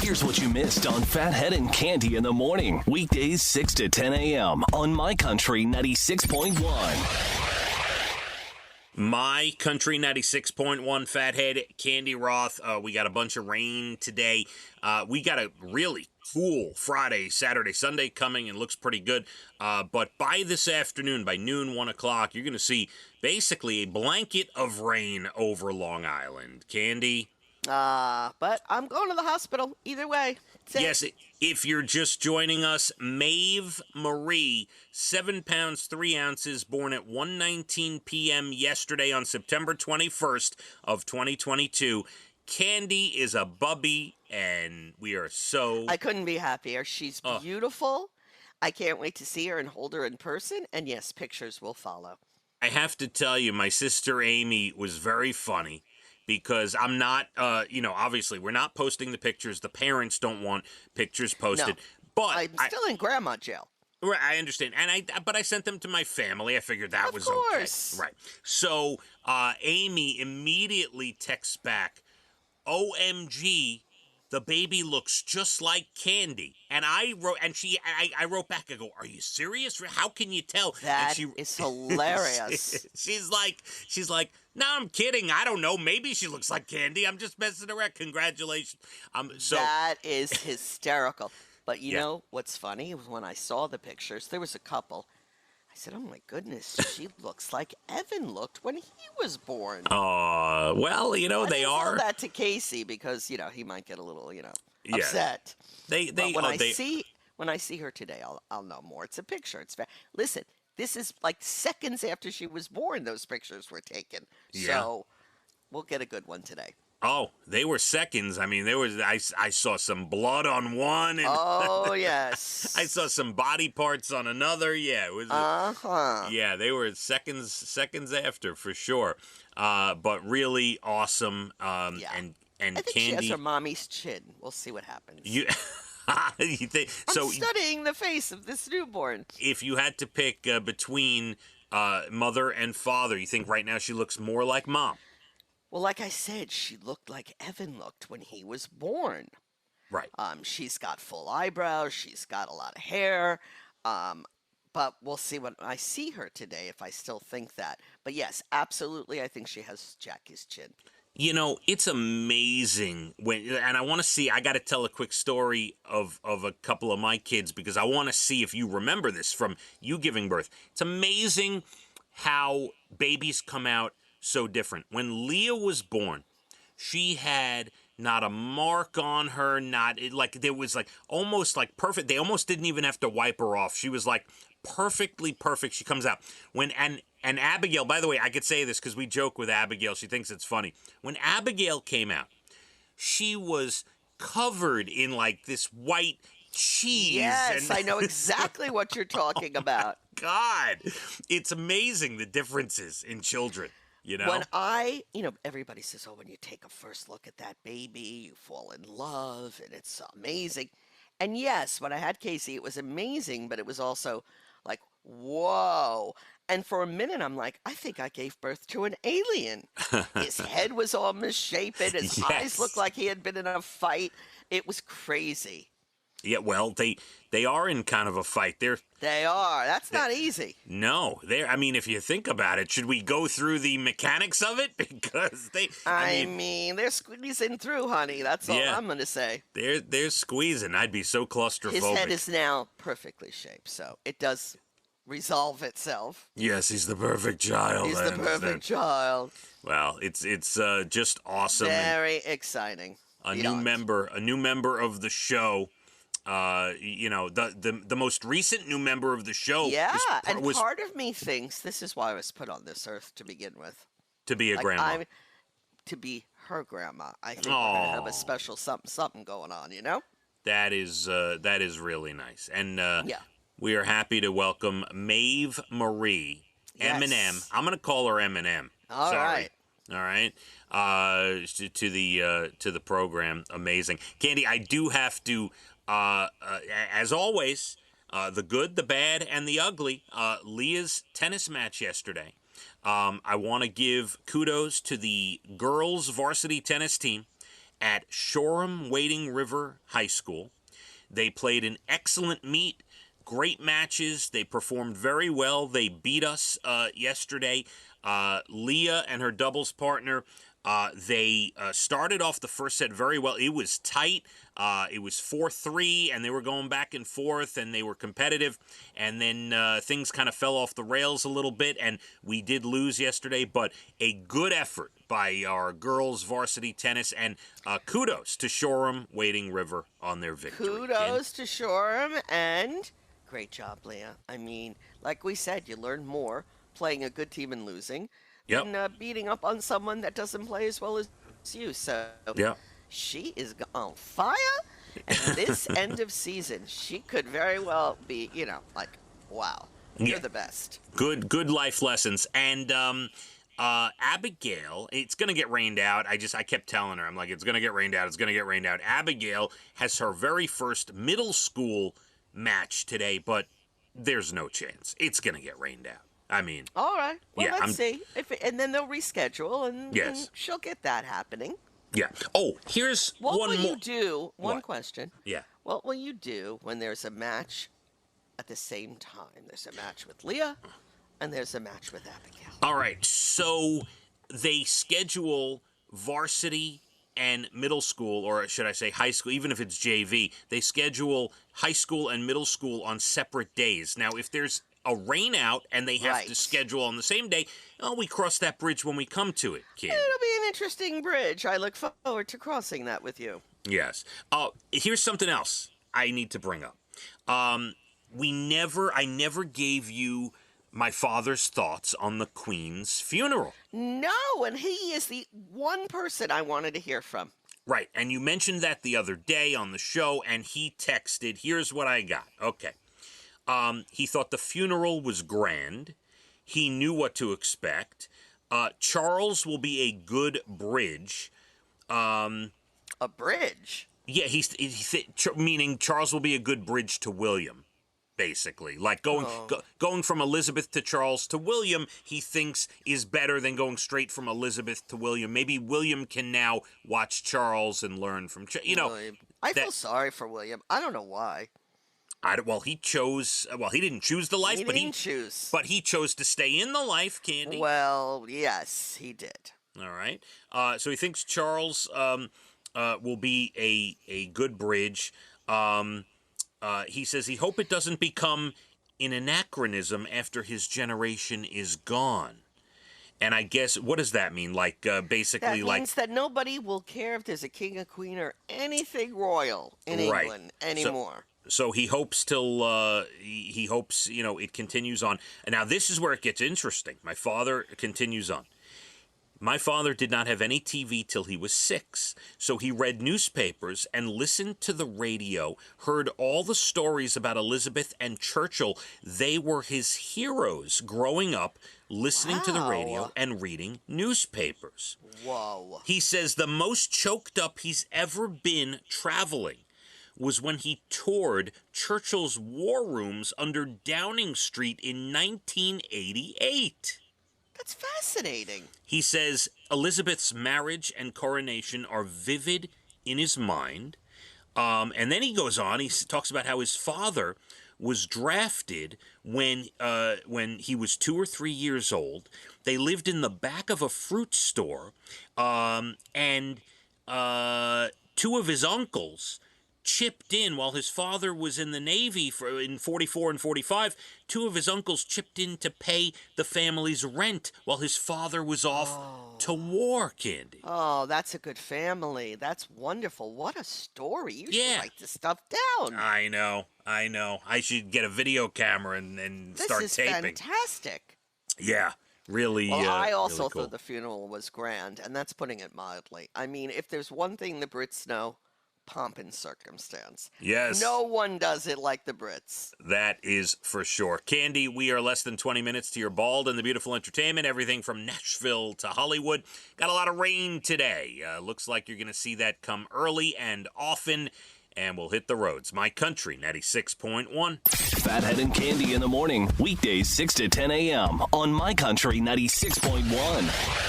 Here's what you missed on Phathead and Cande in the morning. Weekdays 6 to 10 a.m. on My Country 96.1. My Country 96.1, Phathead, Cande Roth. We got a bunch of rain today. We got a really cool Friday, Saturday, Sunday coming, and looks pretty good. But by this afternoon, by noon, 1 o'clock, you're going to see basically a blanket of rain over Long Island. Cande? But I'm going to the hospital either way. Yes, if you're just joining us, Maeve Marie, 7 pounds, 3 ounces, born at 1:19 p.m. yesterday on September 21st of 2022. Cande is a bubby, and we are so... I couldn't be happier. She's beautiful. I can't wait to see her and hold her in person. And yes, pictures will follow. I have to tell you, my sister Amy was very funny. Because I'm not, obviously we're not posting the pictures. The parents don't want pictures posted. No, but I'm still in grandma jail. Right, I understand. But I sent them to my family. I figured that was course. Okay. Right. So Amy immediately texts back, OMG, the baby looks just like Cande. And I wrote back, I go, are you serious? How can you tell? That is hilarious. She's like, no, I'm kidding. I don't know. Maybe she looks like Cande. I'm just messing around. Congratulations. That is hysterical. But you know what's funny? When I saw the pictures, there was a couple. I said, oh my goodness, she looks like Evan looked when he was born. Well, they are. I tell that to Casey because, he might get a little, upset. When I see her today, I'll know more. It's a picture. Listen, this is like seconds after she was born, those pictures were taken. Yeah. So we'll get a good one today. Oh, they were seconds. I mean, I saw some blood on one. And oh, yes. I saw some body parts on another. Yeah, it was. Yeah, they were seconds after for sure. But really awesome. And I think Cande, she has her mommy's chin. We'll see what happens. You think, I'm studying the face of this newborn. If you had to pick between mother and father, you think right now she looks more like mom? Well, like I said, she looked like Evan looked when he was born. Right. She's got full eyebrows. She's got a lot of hair. But we'll see when I see her today if I still think that. But yes, absolutely, I think she has Jackie's chin. It's amazing and I want to see, I got to tell a quick story of a couple of my kids because I want to see if you remember this from you giving birth. It's amazing how babies come out so different. When Leah was born, she had not a mark on her, there was almost like perfect. They almost didn't even have to wipe her off. She was like perfectly perfect. She comes out. And Abigail, by the way, I could say this because we joke with Abigail. She thinks it's funny. When Abigail came out, she was covered in this white cheese. Yes, I know exactly what you're talking about. God, it's amazing the differences in children. When everybody says, oh, when you take a first look at that baby, you fall in love, and it's amazing. And yes, when I had Casey, it was amazing, but it was also like, whoa. And for a minute, I'm like, I think I gave birth to an alien. His head was all misshapen. His eyes looked like he had been in a fight. It was crazy. Yeah, well, they are in kind of a fight. They are. That's not easy. No, if you think about it, should we go through the mechanics of it? Because they're squeezing through, honey. That's all I'm going to say. They're squeezing. I'd be so claustrophobic. His head is now perfectly shaped, so it does resolve itself. Yes, he's the perfect child. He's the perfect child. Well, it's just awesome. Very exciting. A new member of the show. The most recent new member of the show. Yeah, part of me thinks this is why I was put on this earth to begin with. To be a grandma. To be her grandma. I think we're going to have a special something going on, That is really nice. And we are happy to welcome Maeve Marie, M&M. I'm going to call her M&M. All right. To the program. Amazing. Cande, I do have to... as always, the good, the bad, and the ugly. Leah's tennis match yesterday. I want to give kudos to the girls' varsity tennis team at Shoreham Wading River High School. They played an excellent meet, great matches. They performed very well. They beat us yesterday. Leah and her doubles partner, they started off the first set very well. It was tight. It was 4-3, and they were going back and forth, and they were competitive. And then things kind of fell off the rails a little bit, and we did lose yesterday. But a good effort by our girls varsity tennis, and kudos to Shoreham Wading River on their victory. Kudos to Shoreham, and great job, Leah. I mean, like we said, you learn more playing a good team and losing than beating up on someone that doesn't play as well as you. So she is on fire, and this end of season, she could very well be, like, wow, you're the best. Good life lessons. And Abigail, it's going to get rained out. I kept telling her, I'm like, it's going to get rained out. It's going to get rained out. Abigail has her very first middle school match today, but there's no chance. It's going to get rained out. I mean, all right. Well, let's see. And then they'll reschedule, and she'll get that happening. Yeah. Oh, here's one more. What will you do? One question. Yeah. What will you do when there's a match at the same time? There's a match with Leah, and there's a match with Abigail. All right. So they schedule varsity and middle school, or should I say high school, even if it's JV, they schedule high school and middle school on separate days. Now, if there's a rain out and they have to schedule on the same day, we cross that bridge when we come to it, kid. It'll be an interesting bridge. I look forward to crossing that with you. Yes. Here's something else I need to bring up. I never gave you my father's thoughts on the Queen's funeral. No, and he is the one person I wanted to hear from. Right, and you mentioned that the other day on the show, and he texted, here's what I got. Okay. He thought the funeral was grand. He knew what to expect. Charles will be a good bridge. A bridge? Yeah, meaning Charles will be a good bridge to William, basically. Like going from Elizabeth to Charles to William, he thinks is better than going straight from Elizabeth to William. Maybe William can now watch Charles and learn from I feel sorry for William. I don't know why. He chose. Well, he didn't choose the life, but he chose to stay in the life, Cande. Well, yes, he did. All right. So he thinks Charles will be a good bridge. He says he hope it doesn't become an anachronism after his generation is gone. And I guess, what does that mean? Like, basically, that means that nobody will care if there's a king, a queen, or anything royal in England anymore. So he hopes it continues on. And now this is where it gets interesting. My father continues on. My father did not have any TV till he was 6, so he read newspapers and listened to the radio, heard all the stories about Elizabeth and Churchill. They were his heroes growing up, listening to the radio and reading newspapers. Whoa. He says the most choked up he's ever been traveling was when he toured Churchill's war rooms under Downing Street in 1988. That's fascinating. He says Elizabeth's marriage and coronation are vivid in his mind. And then he goes on, he talks about how his father was drafted when he was 2 or 3 years old. They lived in the back of a fruit store, and 2 of his uncles chipped in while his father was in the Navy in 44 and 45. 2 of his uncles chipped in to pay the family's rent while his father was off to war, Cande. Oh, that's a good family. That's wonderful. What a story. You should write this stuff down. I know. I should get a video camera and start taping. This is fantastic. Yeah, really. Well, I also really cool. thought the funeral was grand, and that's putting it mildly. I mean, if there's one thing the Brits know, pomp and circumstance. Yes. No one does it like the Brits. That is for sure. Cande, we are less than 20 minutes to your Bald and the Beautiful entertainment. Everything from Nashville to Hollywood. Got a lot of rain today. Looks like you're going to see that come early and often. And we'll hit the roads. My Country 96.1. Phathead and Cande in the morning. Weekdays 6 to 10 a.m. on My Country 96.1.